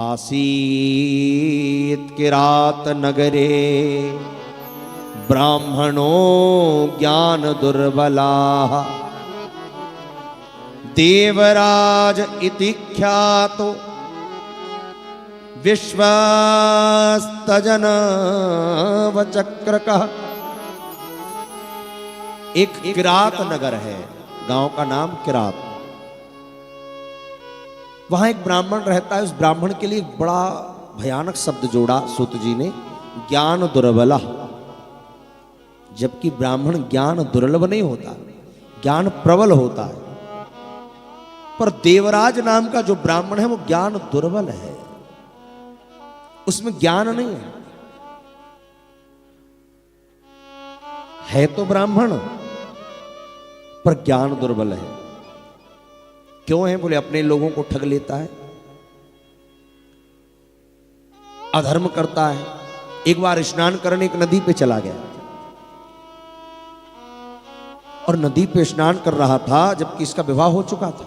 आसीत किरात नगरे ब्राह्मणो ज्ञान दुर्बला देवराज इति ख्यातो विश्वस्तजन वचक्रकः। एक किरात नगर है, गांव का नाम किरात। वहां एक ब्राह्मण रहता है। उस ब्राह्मण के लिए एक बड़ा भयानक शब्द जोड़ा सूत जी ने, ज्ञान दुर्बला। जबकि ब्राह्मण ज्ञान दुर्लभ नहीं होता, ज्ञान प्रबल होता है। पर देवराज नाम का जो ब्राह्मण है वो ज्ञान दुर्बल है, उसमें ज्ञान नहीं है तो ब्राह्मण पर ज्ञान दुर्बल है। क्यों है? बोले अपने लोगों को ठग लेता है, अधर्म करता है। एक बार स्नान करने एक नदी पे चला गया और नदी पे स्नान कर रहा था, जबकि इसका विवाह हो चुका था।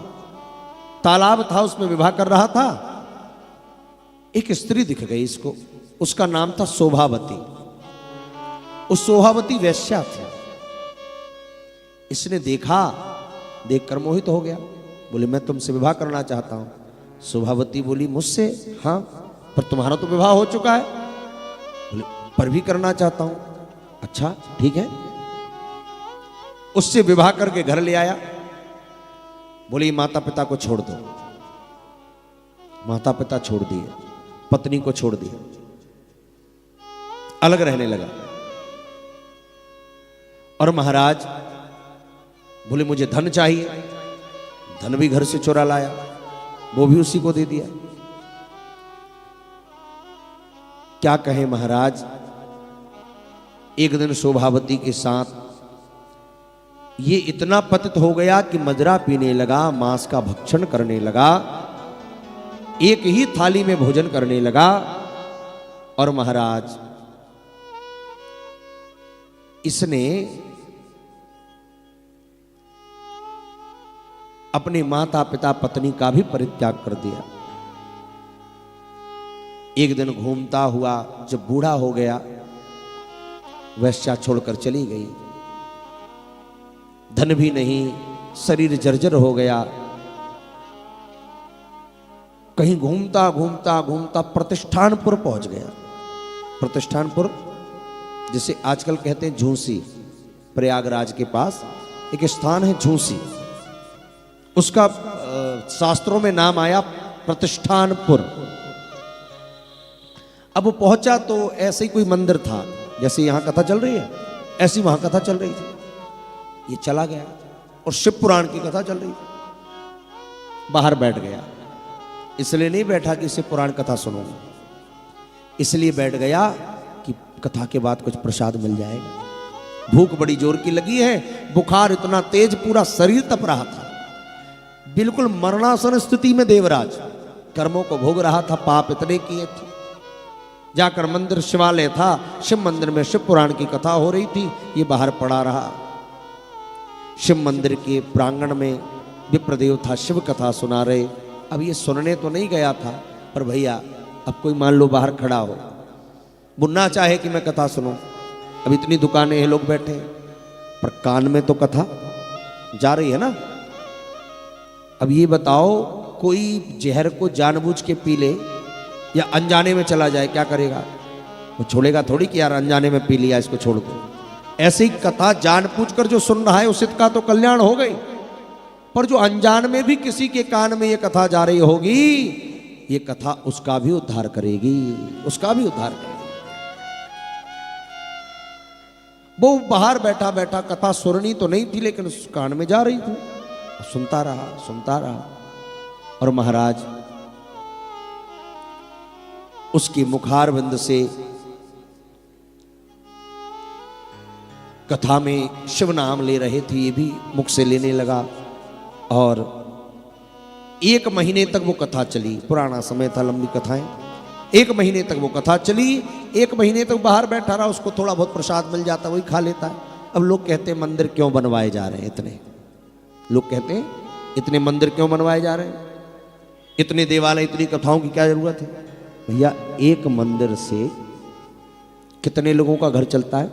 तालाब था, उसमें विवाह कर रहा था। एक स्त्री दिख गई इसको, उसका नाम था शोभावती। उस शोभावती वेश्या थी। इसने देखा, देखकर मोहित हो गया। बोले मैं तुमसे विवाह करना चाहता हूं। शोभावती बोली मुझसे? हाँ, पर तुम्हारा तो विवाह हो चुका है। बोले पर भी करना चाहता हूं। अच्छा ठीक है। उससे विवाह करके घर ले आया। बोली माता पिता को छोड़ दो। माता पिता छोड़ दिए, पत्नी को छोड़ दिया, अलग रहने लगा। और महाराज बोले मुझे धन चाहिए। धन भी घर से चुरा लाया, वो भी उसी को दे दिया। क्या कहें महाराज। एक दिन शोभावती के साथ ये इतना पतित हो गया कि मदिरा पीने लगा, मांस का भक्षण करने लगा, एक ही थाली में भोजन करने लगा। और महाराज इसने अपने माता पिता पत्नी का भी परित्याग कर दिया। एक दिन घूमता हुआ जब बूढ़ा हो गया, वेश्या छोड़कर चली गई। धन भी नहीं, शरीर जर्जर हो गया। कहीं घूमता घूमता घूमता प्रतिष्ठानपुर पहुंच गया। प्रतिष्ठानपुर जिसे आजकल कहते हैं झूंसी, प्रयागराज के पास एक स्थान है झूंसी। उसका शास्त्रों में नाम आया प्रतिष्ठानपुर। अब वो पहुंचा तो ऐसे ही कोई मंदिर था, जैसे यहां कथा चल रही है ऐसी वहां कथा चल रही थी। ये चला गया और शिव पुराण की कथा चल रही थी। बाहर बैठ गया। इसलिए नहीं बैठा कि शिव पुराण कथा सुनूंगा, इसलिए बैठ गया कि कथा के बाद कुछ प्रसाद मिल जाएगा। भूख बड़ी जोर की लगी है, बुखार इतना तेज, पूरा शरीर तप रहा था। बिल्कुल मरणासन स्थिति में देवराज कर्मों को भोग रहा था, पाप इतने किए थे। जाकर मंदिर शिवालय था, शिव मंदिर में शिव पुराण की कथा हो रही थी। ये बाहर पड़ा रहा। शिव मंदिर के प्रांगण में विप्रदेव था, शिव कथा सुना रहे। अब ये सुनने तो नहीं गया था, पर भैया अब कोई मान लो बाहर खड़ा हो, मुन्ना चाहे कि मैं कथा सुनूं। अब इतनी दुकानें हैं, लोग बैठे हैं, पर कान में तो कथा जा रही है ना। अब ये बताओ, कोई जहर को जानबूझ के पी ले या अनजाने में चला जाए, क्या करेगा? वो छोड़ेगा थोड़ी कि यार अनजाने में पी लिया, इसको छोड़ दो। ऐसी कथा जानबूझकर जो सुन रहा है उसी का तो कल्याण हो गई, पर जो अनजान में भी किसी के कान में ये कथा जा रही होगी, ये कथा उसका भी उद्धार करेगी, उसका भी उद्धार करेगी। वो बाहर बैठा बैठा कथा सुननी तो नहीं थी, लेकिन उस कान में जा रही थी। सुनता रहा, सुनता रहा। और महाराज उसकी मुखारविंद से कथा में शिव नाम ले रहे थे, ये भी मुख से लेने लगा। और 1 महीने तक वो कथा चली। पुराना समय था, लंबी कथाएं। 1 महीने तक वो कथा चली। 1 महीने तक बाहर बैठा रहा, उसको थोड़ा बहुत प्रसाद मिल जाता, वही खा लेता है। अब लोग कहते हैं मंदिर क्यों बनवाए जा रहे हैं इतने, लोग कहते हैं इतने मंदिर क्यों बनवाए जा रहे हैं। इतने देवालय, इतनी कथाओं की क्या जरूरत है? भैया एक मंदिर से कितने लोगों का घर चलता है?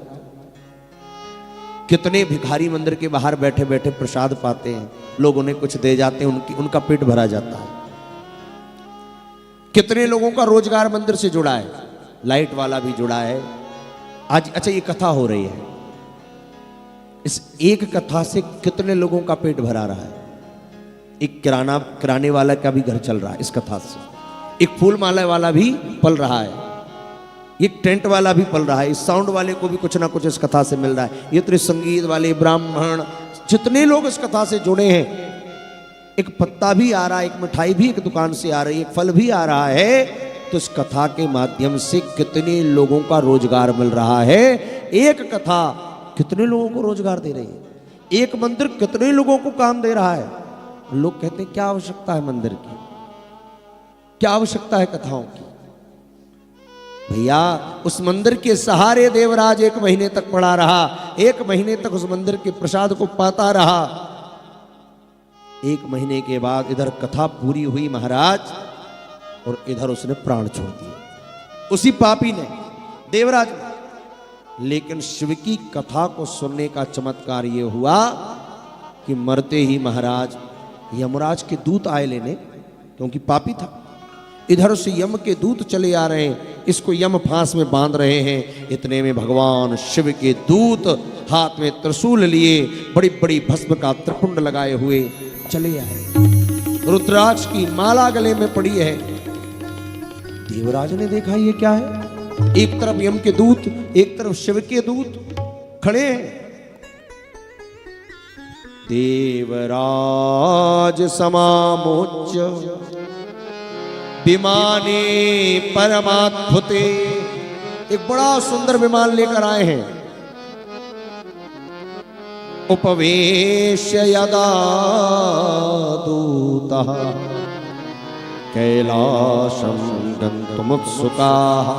कितने भिखारी मंदिर के बाहर बैठे बैठे प्रसाद पाते हैं, लोग उन्हें कुछ दे जाते हैं, उनका पेट भरा जाता है। कितने लोगों का रोजगार मंदिर से जुड़ा है, लाइट वाला भी जुड़ा है। आज अच्छा ये कथा हो रही है, इस एक कथा से कितने लोगों का पेट भरा रहा है। एक किराने वाला का भी घर चल रहा है इस कथा से, एक फूल माला वाला भी पल रहा है, एक टेंट वाला भी पल रहा है, इस साउंड वाले को भी कुछ ना कुछ इस कथा से मिल रहा है। ये तो संगीत वाले, ब्राह्मण, जितने लोग इस कथा से जुड़े हैं, एक पत्ता भी आ रहा है, एक मिठाई भी एक दुकान से आ रही है, एक फल भी आ रहा है, तो इस कथा के माध्यम से कितने लोगों का रोजगार मिल रहा है। एक कथा कितने लोगों को रोजगार दे रही है, एक मंदिर कितने लोगों को काम दे रहा है। लोग कहते हैं क्या आवश्यकता है मंदिर की, क्या आवश्यकता है कथाओं की? भैया उस मंदिर के सहारे देवराज 1 महीने तक पड़ा रहा, 1 महीने तक उस मंदिर के प्रसाद को पाता रहा। 1 महीने के बाद इधर कथा पूरी हुई महाराज, और इधर उसने प्राण छोड़ दिए, उसी पापी ने, देवराज ने। लेकिन शिव की कथा को सुनने का चमत्कार यह हुआ कि मरते ही महाराज यमराज के दूत आए लेने, क्योंकि पापी था। इधर से यम के दूत चले आ रहे हैं, इसको यम फांस में बांध रहे हैं। इतने में भगवान शिव के दूत हाथ में त्रिशूल लिए, बड़ी बड़ी भस्म का त्रिपुंड लगाए हुए चले आए। रुद्राक्ष की माला गले में पड़ी है। देवराज ने देखा ये क्या है, एक तरफ यम के दूत, एक तरफ शिव के दूत खड़े हैं। देवराज समामोच्च विमाने परमाद्भुते, एक बड़ा सुंदर विमान लेकर आए हैं। उपवेश्य यदा दूतः कैलाशं गन्तुमुत्सुकाः।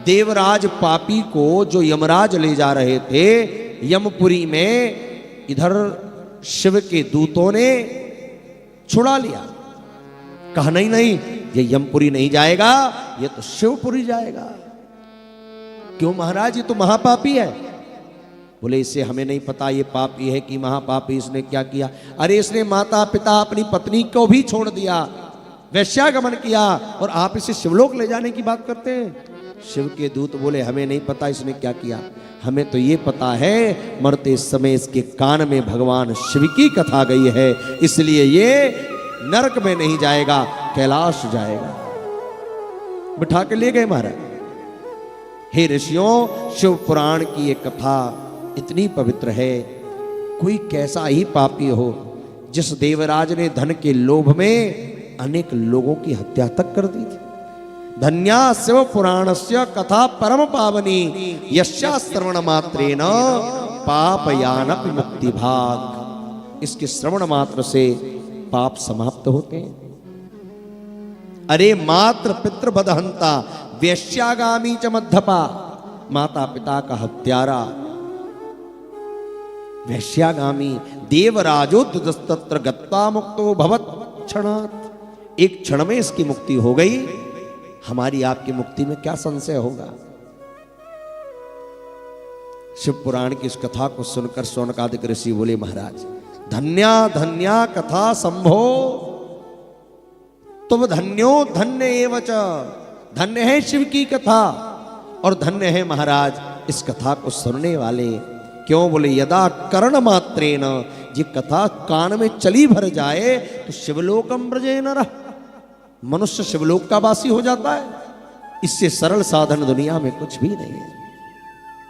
देवराज पापी को जो यमराज ले जा रहे थे यमपुरी में, इधर शिव के दूतों ने छुड़ा लिया। कहा नहीं नहीं, ये यमपुरी नहीं जाएगा, ये तो शिवपुरी जाएगा। क्यों महाराज, ये तो महापापी है। बोले इससे हमें नहीं पता ये पापी है कि महापापी, इसने क्या किया? अरे इसने माता पिता अपनी पत्नी को भी छोड़ दिया, वैश्यागमन किया, और आप इसे शिवलोक ले जाने की बात करते हैं। शिव के दूत बोले हमें नहीं पता इसने क्या किया, हमें तो ये पता है मरते समय इसके कान में भगवान शिव की कथा गई है, इसलिए ये नरक में नहीं जाएगा, कैलाश जाएगा। बिठा के ले गए महाराज। हे ऋषियों, शिव पुराण की ये कथा इतनी पवित्र है। कोई कैसा ही पापी हो जिस देवराज ने धन के लोभ में अनेक लोगों की हत्या तक कर दी थी। धन्या शिव पुराणस्य कथा परम पावनी, यस्या श्रवण मात्रेण पापयानपि मुक्ति भाग। इसके श्रवण मात्र से पाप समाप्त होते हैं। अरे मात्र पितृ बदहंता वैश्यागामी च मध्यपा, माता पिता का हत्यारा, वैश्यागामी। देवराजो तत्र गत्वा मुक्तो भवत् क्षणात्। एक क्षण में इसकी मुक्ति हो गई, हमारी आपकी मुक्ति में क्या संशय होगा। शिव पुराण की इस कथा को सुनकर शौनकादिक ऋषि बोले महाराज धन्या धन्या कथा संभो, तुम धन्यो धन्य एवच। धन्य है शिव की कथा और धन्य है महाराज इस कथा को सुनने वाले। क्यों? बोले यदा कर्ण मात्रेण, ये कथा कान में चली भर जाए तो शिवलोकम ब्रजे नरः, मनुष्य शिवलोक का वासी हो जाता है। इससे सरल साधन दुनिया में कुछ भी नहीं है।